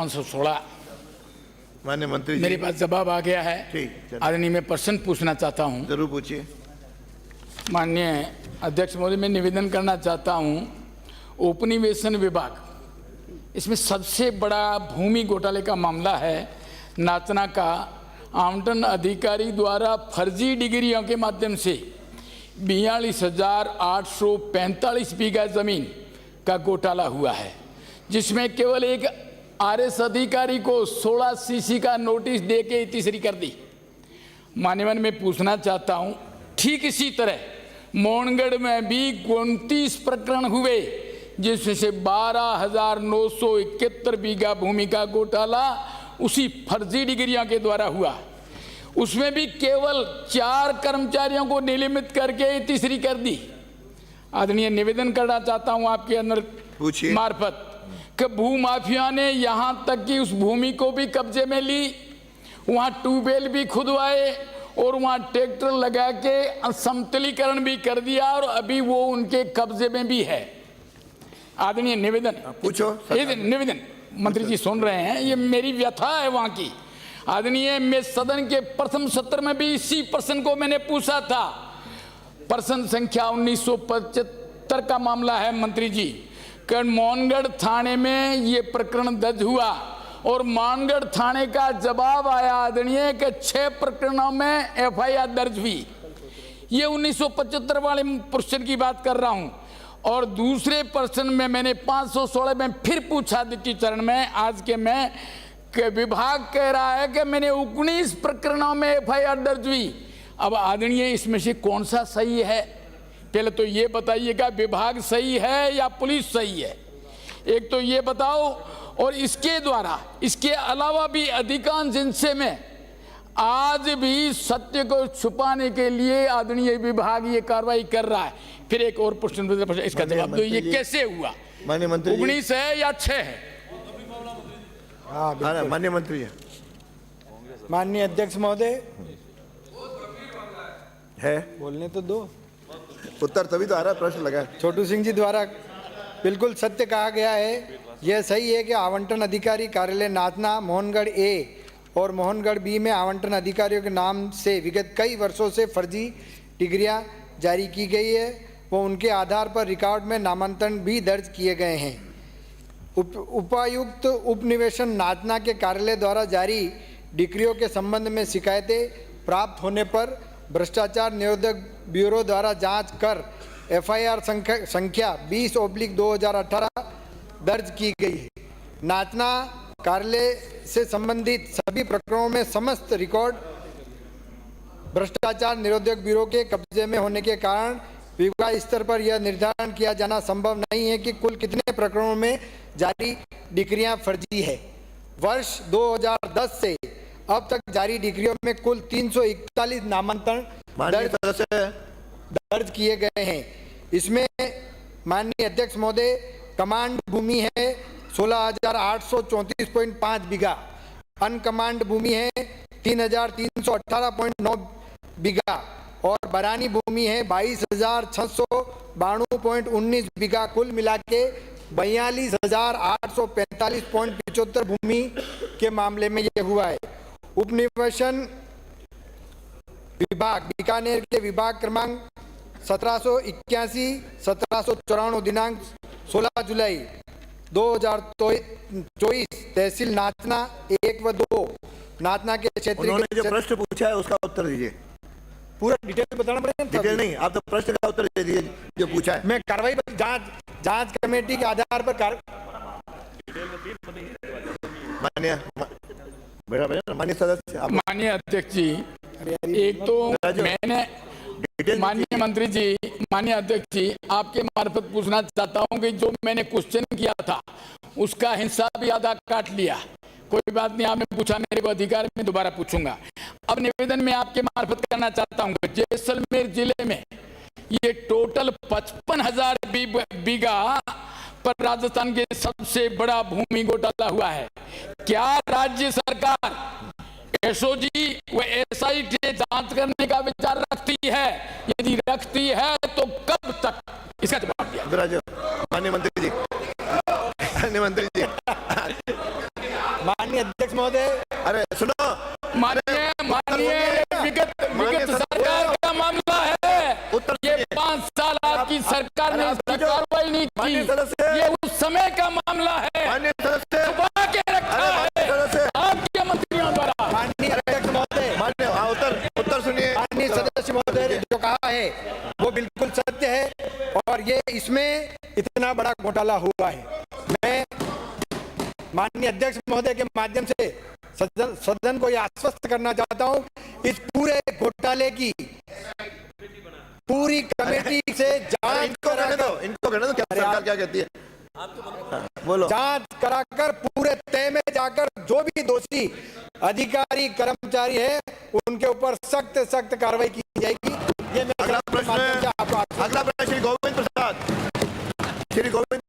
516 माननीय मंत्री जी, मेरे पास जवाब आ गया है। ठीक, आदरणीय, मैं प्रश्न पूछना चाहता हूं। जरूर पूछिए। माननीय अध्यक्ष महोदय, मैं निवेदन करना चाहता हूं, उपनिवेशन विभाग, इसमें सबसे बड़ा भूमि घोटाले का मामला है। नाचना का आवंटन अधिकारी द्वारा फर्जी डिग्रियों के माध्यम से 42,845 बीघा जमीन का घोटाला हुआ है, जिसमें केवल एक आरएस अधिकारी को 16 सीसी का नोटिस देके तीसरी कर दी। मान्यवर, मैं पूछना चाहता हूं, ठीक इसी तरह मोहनगढ़ में भी 29 प्रकरण हुए, जिसमें से 12,971 बीघा भूमि का घोटाला उसी फर्जी डिग्रियों के द्वारा हुआ। उसमें भी केवल 4 कर्मचारियों को निलंबित करके तीसरी कर दी। आदरणीय, निवेदन करना चाहता हूं आपके अंदर मार्फत कि भूमाफिया ने यहां तक कि उस भूमि को भी कब्जे में ली, वहां ट्यूबवेल भी खुदवाए और वहां ट्रैक्टर लगा के समतलीकरण भी कर दिया और अभी वो उनके कब्जे में भी है। आदरणीय, निवेदन पूछो। निवेदन, मंत्री जी सुन रहे हैं, ये मेरी व्यथा है वहां की। आदरणीय, मैं सदन के प्रथम सत्र में भी इसी प्रश्न को मैंने पूछा था। प्रश्न संख्या 1975 का मामला है मंत्री जी, कि मोहनगढ़ थाने में ये प्रकरण दर्ज हुआ और मोहनगढ़ थाने का जवाब आया आदरणीय कि 6 प्रकरणों में एफआईआर दर्ज हुई। ये 1975 वाले प्रश्न की बात कर रहा हूं। और दूसरे प्रश्न में मैंने 516 में फिर पूछा द्वितीय चरण में आज के में कि विभाग कह रहा है कि मैंने 19 प्रकरणों में एफआईआर दर्ज हुई। अब आदरणीय, इसमें से कौन सा सही है? पहले तो ये बताइएगा, विभाग सही है या पुलिस सही है? एक तो ये बताओ। और इसके द्वारा, इसके अलावा भी अधिकांश हिस्से में आज भी सत्य को छुपाने के लिए आदरणीय विभाग ये कार्रवाई कर रहा है। फिर एक और प्रश्न, इसका जवाब दो, ये कैसे हुआ? माननीय मंत्री, 19 है या 6 है? हाँ, माननीय मंत्री जी। माननीय अध्यक्ष महोदय, है बोलने तो दो। उत्तर तभी तो आ रहा है, प्रश्न लगा है। छोटू सिंह जी द्वारा बिल्कुल सत्य कहा गया है। यह सही है कि आवंटन अधिकारी कार्यालय नाचना मोहनगढ़ ए और मोहनगढ़ बी में आवंटन अधिकारियों के नाम से विगत कई वर्षों से फर्जी डिग्रियां जारी की गई है वो उनके आधार पर रिकॉर्ड में नामांकन भी दर्ज किए गए हैं। उपायुक्त उपनिवेशन नाचना के कार्यालय द्वारा जारी डिग्रियों के संबंध में शिकायतें प्राप्त होने पर भ्रष्टाचार निरोधक ब्यूरो द्वारा जांच कर एफआईआर संख्या 20/2018 दर्ज की गई है। नाचना कार्यालय से संबंधित सभी प्रकरणों में समस्त रिकॉर्ड भ्रष्टाचार निरोधक ब्यूरो के कब्जे में होने के कारण विभाग स्तर पर यह निर्धारण किया जाना संभव नहीं है कि कुल कितने प्रकरणों में जारी डिग्रियां फर्जी है। वर्ष 2010 से अब तक जारी डिग्रियों में कुल 341 नामांकन दर्ज किए गए हैं। इसमें माननीय अध्यक्ष महोदय, कमांड भूमि है 16,834.5 बीघा, अनकमांड भूमि है 3,318.9 बीघा और बरानी भूमि है 22,692.19 बीघा। कुल मिला के 42,845.75 भूमि के मामले में यह हुआ है। उपनिवेशन विभाग बीकानेर के विभाग क्रमांक 1781-1794 दिनांक 16 जुलाई 2024 तहसील नाचना 1 व 2 नाचना के क्षेत्र। उन्होंने जो प्रश्न पूछा है उसका उत्तर दीजिए। पूरा डिटेल बताना पड़ेगा। डिटेल नहीं, आप तो प्रश्न का उत्तर दे दीजिए जो पूछा है। मैं कार्रवाई पर जांच कमेटी के आधार पर माननीय सदस्य, माननीय अध्यक्ष जी, एक तो मैंने माननीय मंत्री जी, माननीय अध्यक्ष जी, आपके मार्फत पूछना चाहता हूं कि जो मैंने क्वेश्चन किया था उसका हिस्सा भी आधा काट लिया। कोई बात नहीं, आपने पूछा, मेरे को अधिकार में दोबारा पूछूंगा। अब निवेदन में आपके मार्फत करना चाहता हूं, जैसलमेर जिले में ये टोटल 55,000 बीघा पर राजस्थान के सबसे बड़ा भूमि घोटाला हुआ है। क्या राज्य सरकार एसओजी व एसआईटी जांच करने का विचार रखती है? यदि रखती है तो कब तक? इसका जवाब दिया। माननीय मंत्री जी, माननीय मंत्री जी माननीय अध्यक्ष महोदय, अरे सुनो, माननीय विगत सरकार का मामला है। उत्तर ये सुनिए। 5 साल आपकी सरकार ने इस पर कार्रवाई नहीं माननीय की। सदस्य। ये उस समय का मामला है, माननीय सदस्य, छुपा के रखा है सदस्य, आपके मंत्रियों द्वारा। माननीय अध्यक्ष महोदय, मान्य, हाँ, उत्तर सुनिए। माननीय सदस्य महोदय ने जो कहा है वो बिल्कुल सत्य है और ये इसमें इतना बड़ा घोटाला हुआ है। मैं माननीय अध्यक्ष महोदय के माध्यम से सदन को यह आश्वस्त करना चाहता हूं, इस पूरे घोटाले की पूरी कमेटी से जांच इनको कहने दो क्या सरकार क्या कहती है। हाँ, बोलो। जांच कराकर पूरे तय में जाकर जो भी दोषी अधिकारी कर्मचारी है उनके ऊपर सख्त सख्त कार्रवाई की जाएगी। ये मैं अगला प्रश्न, आपको अगला प्रश्न श्री गोविंद प्रसाद। श्री गोविंद